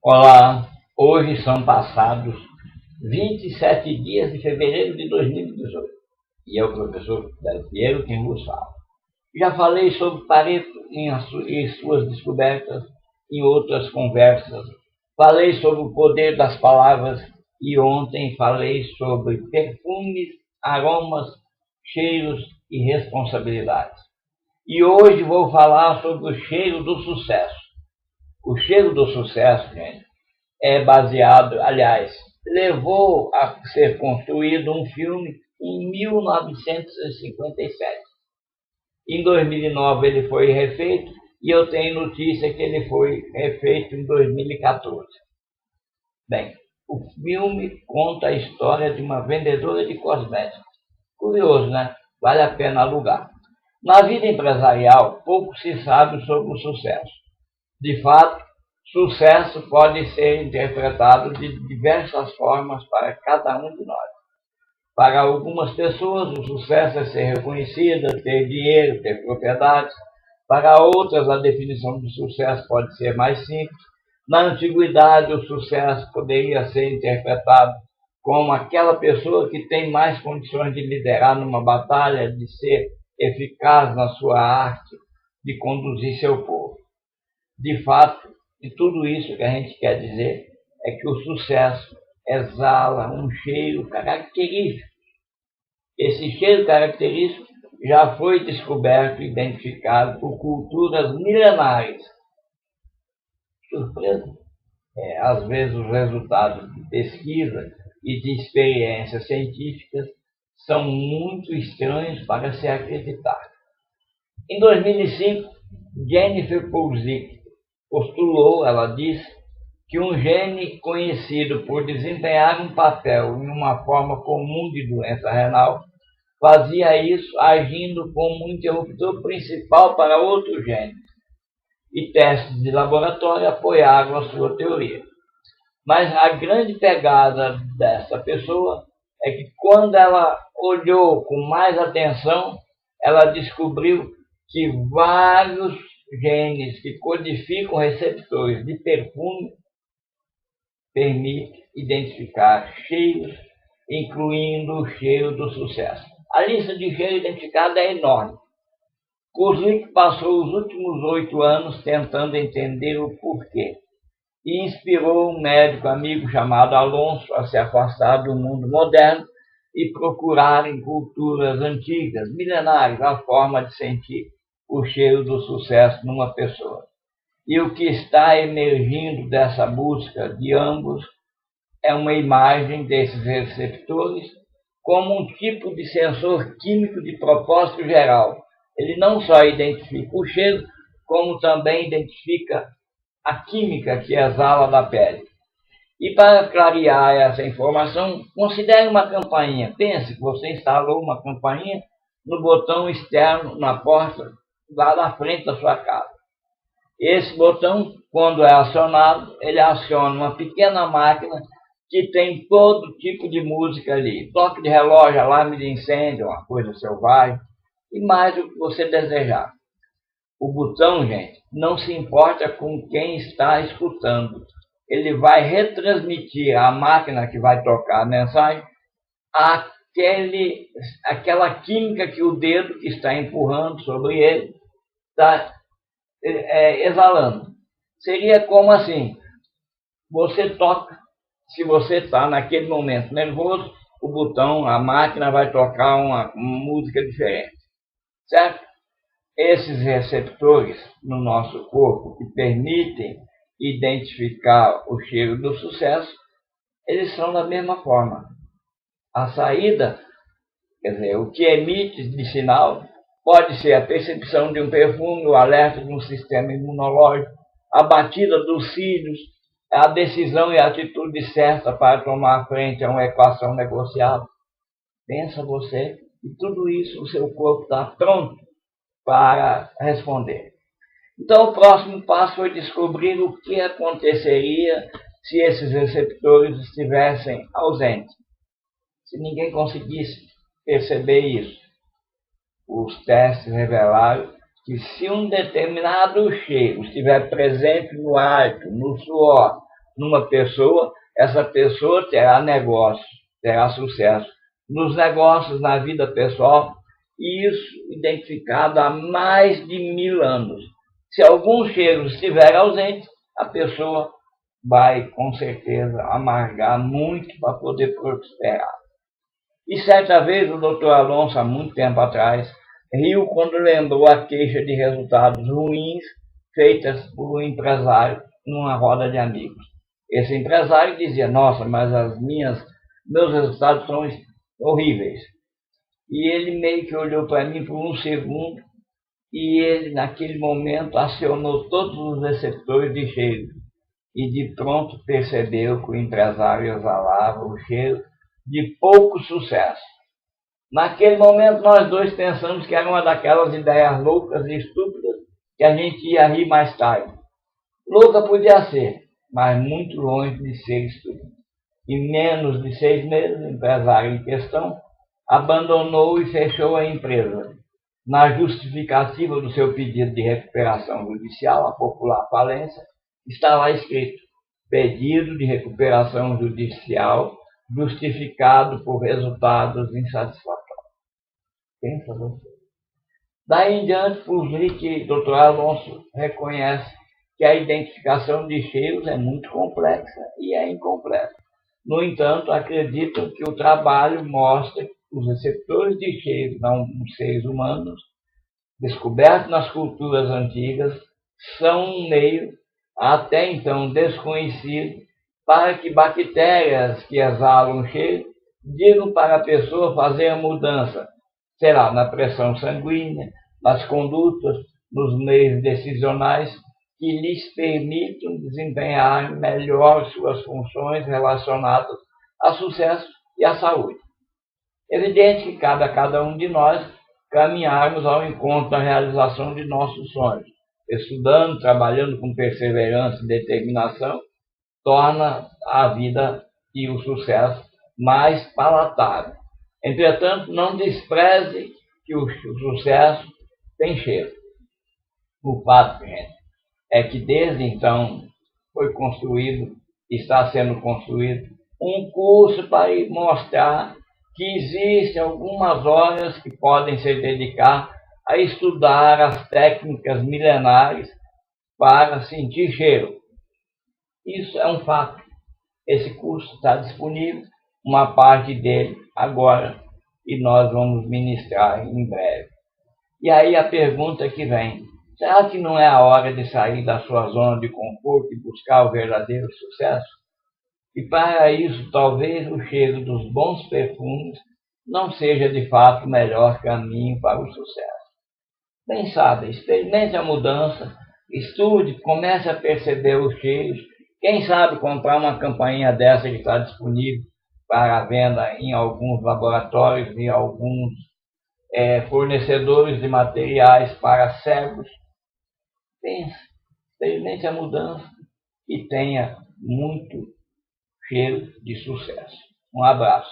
Olá, hoje são passados 27 dias de fevereiro de 2018 e é o professor Del Piero quem vos fala. Já falei sobre Pareto em suas descobertas em outras conversas. Falei sobre o poder das palavras e ontem falei sobre perfumes, aromas, cheiros e responsabilidades. E hoje vou falar sobre o cheiro do sucesso. O cheiro do sucesso, gente, é baseado, aliás, levou a ser construído um filme em 1957. Em 2009 ele foi refeito e eu tenho notícia que ele foi refeito em 2014. Bem, o filme conta a história de uma vendedora de cosméticos. Curioso, né? Vale a pena alugar. Na vida empresarial, pouco se sabe sobre o sucesso. De fato, sucesso pode ser interpretado de diversas formas para cada um de nós. Para algumas pessoas, o sucesso é ser reconhecida, ter dinheiro, ter propriedades. Para outras, a definição de sucesso pode ser mais simples. Na antiguidade, o sucesso poderia ser interpretado como aquela pessoa que tem mais condições de liderar numa batalha, de ser eficaz na sua arte, de conduzir seu povo. De fato, de tudo isso que a gente quer dizer é que o sucesso exala um cheiro característico. Esse cheiro característico já foi descoberto e identificado por culturas milenares. Surpresa? Às vezes os resultados de pesquisa e de experiências científicas são muito estranhos para se acreditar. Em 2005, Jennifer Pulsic postulou, ela disse, que um gene conhecido por desempenhar um papel em uma forma comum de doença renal fazia isso agindo como um interruptor principal para outro gene. E testes de laboratório apoiaram a sua teoria. Mas a grande pegada dessa pessoa é que quando ela olhou com mais atenção, ela descobriu que vários genes que codificam receptores de perfume permitem identificar cheiros, incluindo o cheiro do sucesso. A lista de cheiros identificados é enorme. Pulsic passou os últimos 8 anos tentando entender o porquê e inspirou um médico amigo chamado Alonso a se afastar do mundo moderno e procurar em culturas antigas, milenares, a forma de sentir o cheiro do sucesso numa pessoa. E o que está emergindo dessa busca de ambos é uma imagem desses receptores como um tipo de sensor químico de propósito geral. Ele não só identifica o cheiro, como também identifica a química que exala da pele. E para clarear essa informação, considere uma campainha. Pense que você instalou uma campainha no botão externo na porta lá na frente da sua casa. Esse botão, quando é acionado, ele aciona uma pequena máquina que tem todo tipo de música ali. Toque de relógio, alarme de incêndio, uma coisa selvagem, e mais o que você desejar. O botão, gente, não se importa com quem está escutando. Ele vai retransmitir à máquina que vai tocar a mensagem aquela química que o dedo que está empurrando sobre ele está exalando. Seria como assim, você toca, se você está naquele momento nervoso, o botão, a máquina vai tocar uma música diferente, certo? Esses receptores no nosso corpo que permitem identificar o cheiro do sucesso, eles são da mesma forma. A saída, quer dizer, o que emite de sinal, pode ser a percepção de um perfume, o alerta de um sistema imunológico, a batida dos cílios, a decisão e a atitude certa para tomar frente a uma equação negociável. Pensa você, e tudo isso o seu corpo está pronto para responder. Então, o próximo passo foi descobrir o que aconteceria se esses receptores estivessem ausentes, se ninguém conseguisse perceber isso. Os testes revelaram que se um determinado cheiro estiver presente no hálito, no suor, numa pessoa, essa pessoa terá negócio, terá sucesso nos negócios, na vida pessoal, e isso identificado há mais de 1000 anos. Se algum cheiro estiver ausente, a pessoa vai, com certeza, amargar muito para poder prosperar. E certa vez o doutor Alonso, há muito tempo atrás, riu quando lembrou a queixa de resultados ruins feitas por um empresário numa roda de amigos. Esse empresário dizia: nossa, mas meus resultados são horríveis. E ele meio que olhou para mim por um segundo e ele, naquele momento, acionou todos os receptores de cheiro. E de pronto percebeu que o empresário exalava o cheiro de pouco sucesso. Naquele momento, nós dois pensamos que era uma daquelas ideias loucas e estúpidas que a gente ia rir mais tarde. Louca podia ser, mas muito longe de ser estúpida. Em menos de 6 meses, o empresário em questão abandonou e fechou a empresa. Na justificativa do seu pedido de recuperação judicial, a popular falência, está lá escrito: pedido de recuperação judicial justificado por resultados insatisfatórios. Pensa você. Daí em diante, por ver que o Dr. Alonso reconhece que a identificação de cheiros é muito complexa e é incompleta. No entanto, acreditam que o trabalho mostra que os receptores de cheiros nos seres humanos, descobertos nas culturas antigas, são um meio até então desconhecido para que bactérias que exalam cheiro digam para a pessoa fazer a mudança, será na pressão sanguínea, nas condutas, nos meios decisionais que lhes permitam desempenhar melhor suas funções relacionadas a sucesso e à saúde. Evidente que cabe a cada um de nós caminharmos ao encontro da realização de nossos sonhos. Estudando, trabalhando com perseverança e determinação, torna a vida e o sucesso mais palatável. Entretanto, não despreze que o sucesso tem cheiro. O fato, gente, é que desde então foi construído, está sendo construído, um curso para mostrar que existem algumas horas que podem se dedicar a estudar as técnicas milenares para sentir cheiro. Isso é um fato. Esse curso está disponível, uma parte dele agora, e nós vamos ministrar em breve. E aí a pergunta que vem: será que não é a hora de sair da sua zona de conforto e buscar o verdadeiro sucesso? E para isso, talvez o cheiro dos bons perfumes não seja de fato o melhor caminho para o sucesso. Bem sabe, experimente a mudança, estude, comece a perceber os cheiros. Quem sabe comprar uma campainha dessa que está disponível para venda em alguns laboratórios e alguns fornecedores de materiais para cegos. Pense, experimente a mudança e tenha muito cheiro de sucesso. Um abraço.